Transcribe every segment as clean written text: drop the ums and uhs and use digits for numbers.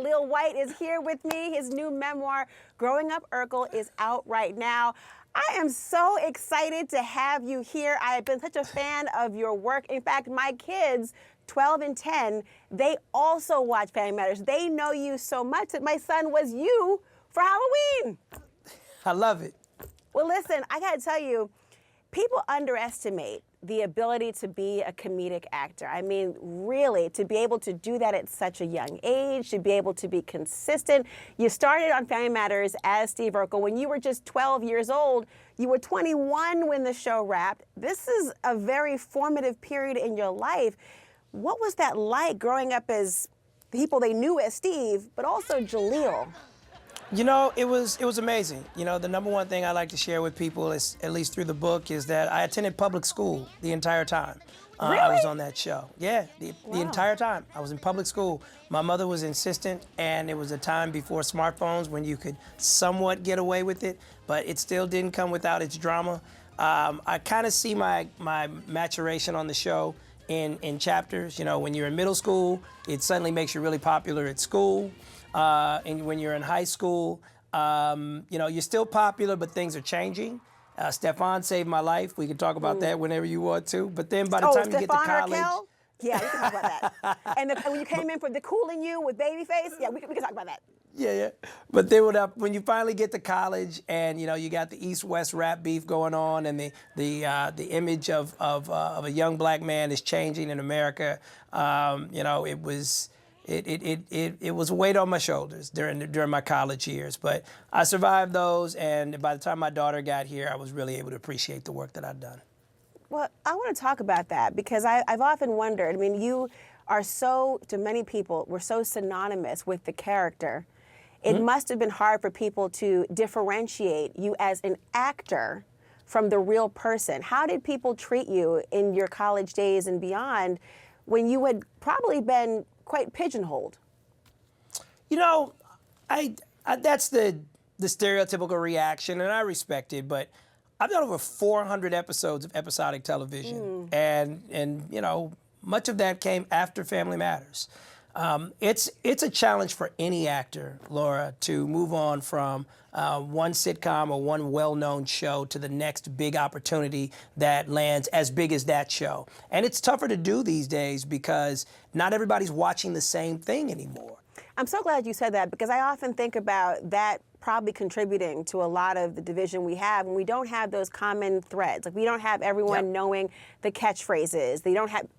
Jaleel White is here with me. His new memoir, Growing Up Urkel, is out right now. I am so excited to have you here. I have been such a fan of your work. In fact, my kids, 12 and 10, they also watch Family Matters. They know you so much that my son was you for Halloween. I love it. Well, listen, I gotta tell you, people underestimate the ability to be a comedic actor. I mean, really, to be able to do that at such a young age, to be able to be consistent. You started on Family Matters as Steve Urkel when you were just 12 years old. You were 21 when the show wrapped. This is a very formative period in your life. What was that like growing up as people they knew as Steve, but also Jaleel? You know, it was amazing. You know, the number one thing I like to share with people, is, at least through the book, is that I attended public school the entire time. Really? I was on that show. Yeah, the Wow. entire time. I was in public school. My mother was insistent, and it was a time before smartphones when you could somewhat get away with it, but it still didn't come without its drama. I kind of see my maturation on the show in chapters. You know, when you're in middle school, it suddenly makes you really popular at school. And when you're in high school, you know, you're still popular, but things are changing. Stefan saved my life. We can talk about that whenever you want to. But then by the time you get to college, Raquel? Yeah, we can talk about that. And when you came in for the Cooling You with Babyface, yeah, we can talk about that. yeah. But then when you finally get to college, and you know, you got the East-West rap beef going on, and the image of a young black man is changing in America. You know, it was a weight on my shoulders during my college years, but I survived those, and by the time my daughter got here, I was really able to appreciate the work that I'd done. Well, I want to talk about that because I've often wondered. I mean, you are so, to many people, we're so synonymous with the character. It must have been hard for people to differentiate you as an actor from the real person. How did people treat you in your college days and beyond when you had probably been quite pigeonholed? You know, that's the stereotypical reaction, and I respect it, but I've done over 400 episodes of episodic television, and you know, much of that came after Family Matters. It's a challenge for any actor, Laura, to move on from one sitcom or one well-known show to the next big opportunity that lands as big as that show. And it's tougher to do these days because not everybody's watching the same thing anymore. I'm so glad you said that because I often think about that probably contributing to a lot of the division we have when we don't have those common threads. Like we don't have everyone knowing the catchphrases.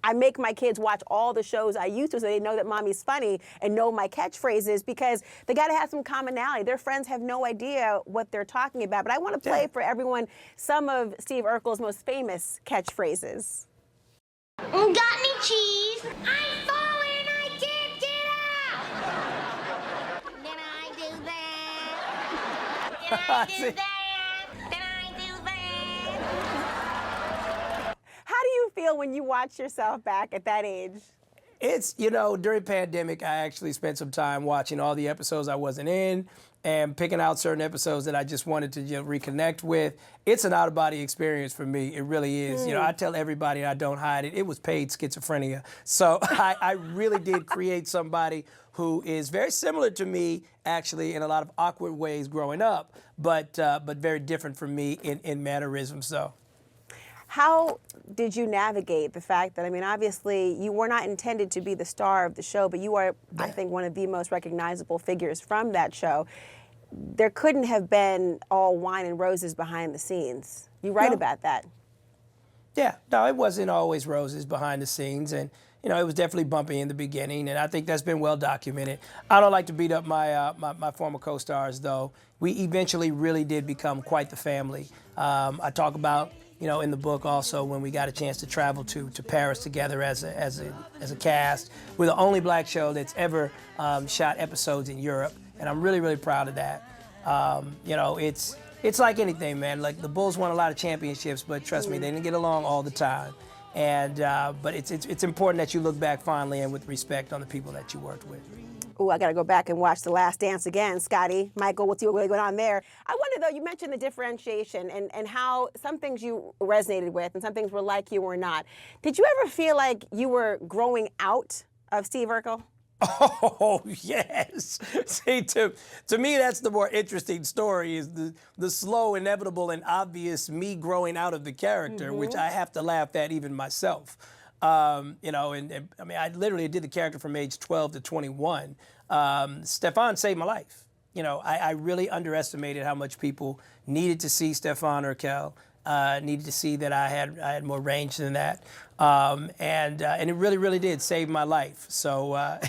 I make my kids watch all the shows I used to so they know that mommy's funny and know my catchphrases because they got to have some commonality. Their friends have no idea what they're talking about. But I want to play for everyone some of Steve Urkel's most famous catchphrases. Got any cheese? I'm falling, I can't get out. Did I do that? Did I do that? Did I do that? How do you feel when you watch yourself back at that age? It's, you know, during pandemic, I actually spent some time watching all the episodes I wasn't in and picking out certain episodes that I just wanted to reconnect with. It's an out-of-body experience for me. It really is. You know, I tell everybody, and I don't hide it, it was paid schizophrenia. So I really did create somebody who is very similar to me, actually, in a lot of awkward ways growing up, but very different from me in mannerisms, so. How did you navigate the fact that, I mean, obviously you were not intended to be the star of the show, but you are, I think, one of the most recognizable figures from that show. There couldn't have been all wine and roses behind the scenes. You write about that. Yeah, no, it wasn't always roses behind the scenes, and you know, it was definitely bumpy in the beginning, and I think that's been well documented. I don't like to beat up my my former co-stars, though. We eventually really did become quite the family. I talk about, you know, in the book also when we got a chance to travel to Paris together as a cast. We're the only black show that's ever shot episodes in Europe, and I'm really, really proud of that. You know, it's like anything, man. Like the Bulls won a lot of championships, but trust me, they didn't get along all the time. And but it's important that you look back fondly and with respect on the people that you worked with. Oh, I got to go back and watch The Last Dance again, Scotty. Michael, what's really going on there? I wonder, though, you mentioned the differentiation and how some things you resonated with and some things were like you or not. Did you ever feel like you were growing out of Steve Urkel? Oh, yes. See, to me, that's the more interesting story is the slow, inevitable, and obvious me growing out of the character, which I have to laugh at even myself. You know, and I mean, I literally did the character from age 12 to 21. Stefan saved my life. You know, I really underestimated how much people needed to see Stefan Urkel, needed to see that I had more range than that. And it really, really did save my life. So I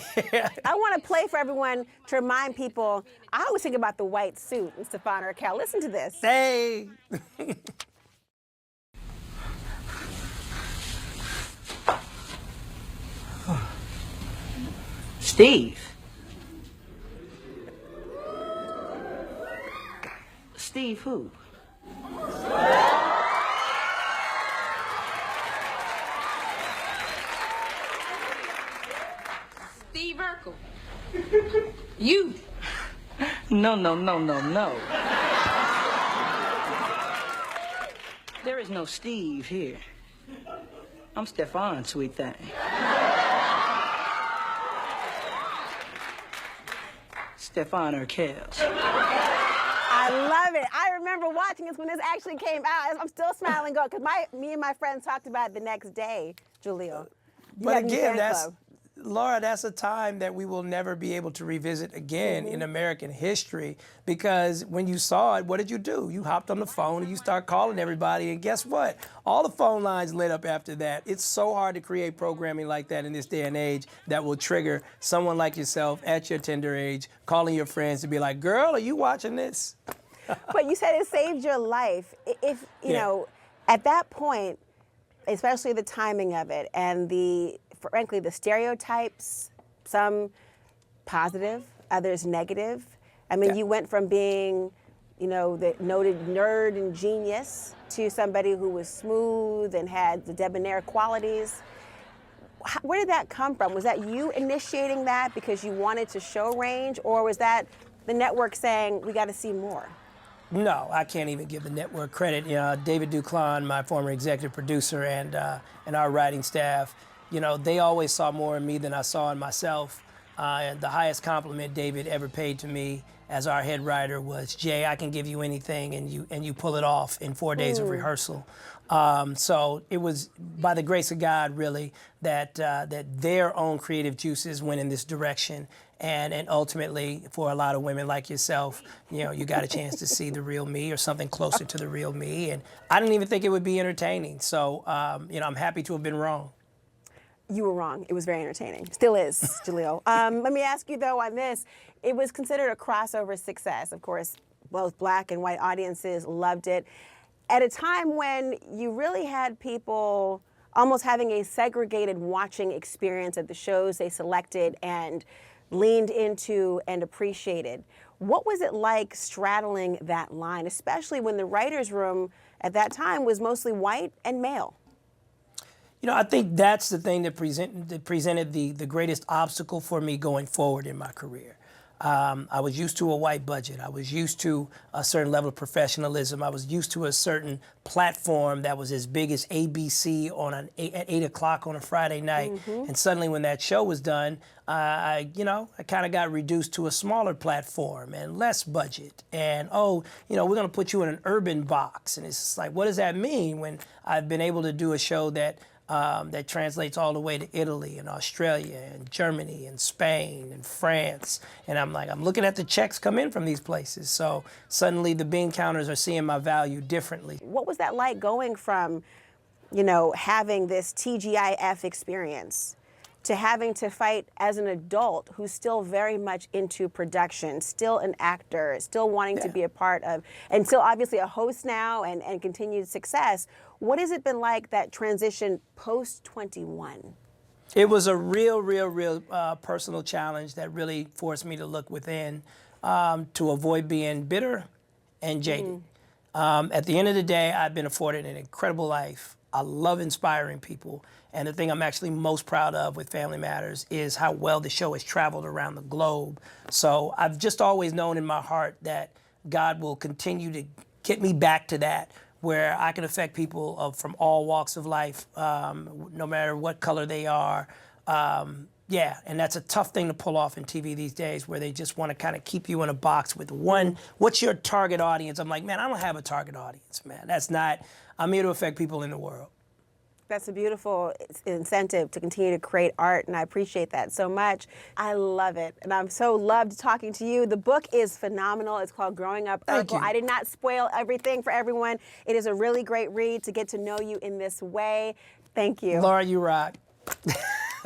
want to play for everyone to remind people. I always think about the white suit in Stefan Urkel. Listen to this. hey. Steve. Steve who? Steve Urkel. You. No. There is no Steve here. I'm Stefan, sweet thing. Stefan Urkel. I love it. I remember watching this when this actually came out. I'm still smiling, going because me and my friends talked about it the next day, Jaleel. But again, Laura, that's a time that we will never be able to revisit again in American history, because when you saw it, what did you do? You hopped on the phone and you start calling everybody, and guess what? All the phone lines lit up after that. It's so hard to create programming like that in this day and age that will trigger someone like yourself at your tender age calling your friends to be like, girl, are you watching this? But you said it saved your life. If, you know, at that point, especially the timing of it and frankly, the stereotypes, some positive, others negative. I mean, you went from being, you know, the noted nerd and genius to somebody who was smooth and had the debonair qualities. Where did that come from? Was that you initiating that because you wanted to show range, or was that the network saying, we got to see more? No, I can't even give the network credit. You know, David Duclon, my former executive producer, and our writing staff, you know, they always saw more in me than I saw in myself. And the highest compliment David ever paid to me as our head writer was, Jay, I can give you anything, and you pull it off in 4 days of rehearsal. So it was by the grace of God, really, that their own creative juices went in this direction. And ultimately, for a lot of women like yourself, you know, you got a chance to see the real me or something closer to the real me. And I didn't even think it would be entertaining. So, you know, I'm happy to have been wrong. You were wrong. It was very entertaining. Still is, Jaleel. Let me ask you, though, on this. It was considered a crossover success. Of course, both black and white audiences loved it. At a time when you really had people almost having a segregated watching experience at the shows they selected and leaned into and appreciated. What was it like straddling that line, especially when the writer's room at that time was mostly white and male? You know, I think that's the thing that presented the greatest obstacle for me going forward in my career. I was used to a white budget. I was used to a certain level of professionalism. I was used to a certain platform that was as big as ABC at 8 o'clock on a Friday night. And suddenly when that show was done, I kind of got reduced to a smaller platform and less budget. And, we're going to put you in an urban box. And it's just like, what does that mean when I've been able to do a show that translates all the way to Italy and Australia and Germany and Spain and France. And I'm looking at the checks come in from these places. So suddenly the bean counters are seeing my value differently. What was that like going from, you know, having this TGIF experience to having to fight as an adult who's still very much into production, still an actor, still wanting to be a part of, and still obviously a host now and continued success? What has it been like, that transition post 21? It was a real personal challenge that really forced me to look within to avoid being bitter and jaded. At the end of the day, I've been afforded an incredible life. I love inspiring people. And the thing I'm actually most proud of with Family Matters is how well the show has traveled around the globe. So I've just always known in my heart that God will continue to get me back to that, where I can affect people from all walks of life, no matter what color they are, Yeah, and that's a tough thing to pull off in TV these days, where they just want to kind of keep you in a box with one. What's your target audience? I'm like, man, I don't have a target audience, man. That's not. I'm here to affect people in the world. That's a beautiful incentive to continue to create art, and I appreciate that so much. I love it, and I'm so loved talking to you. The book is phenomenal. It's called Growing Up Thank Urkel. you. I did not spoil everything for everyone. It is a really great read to get to know you in this way. Thank you. Laura, you rock.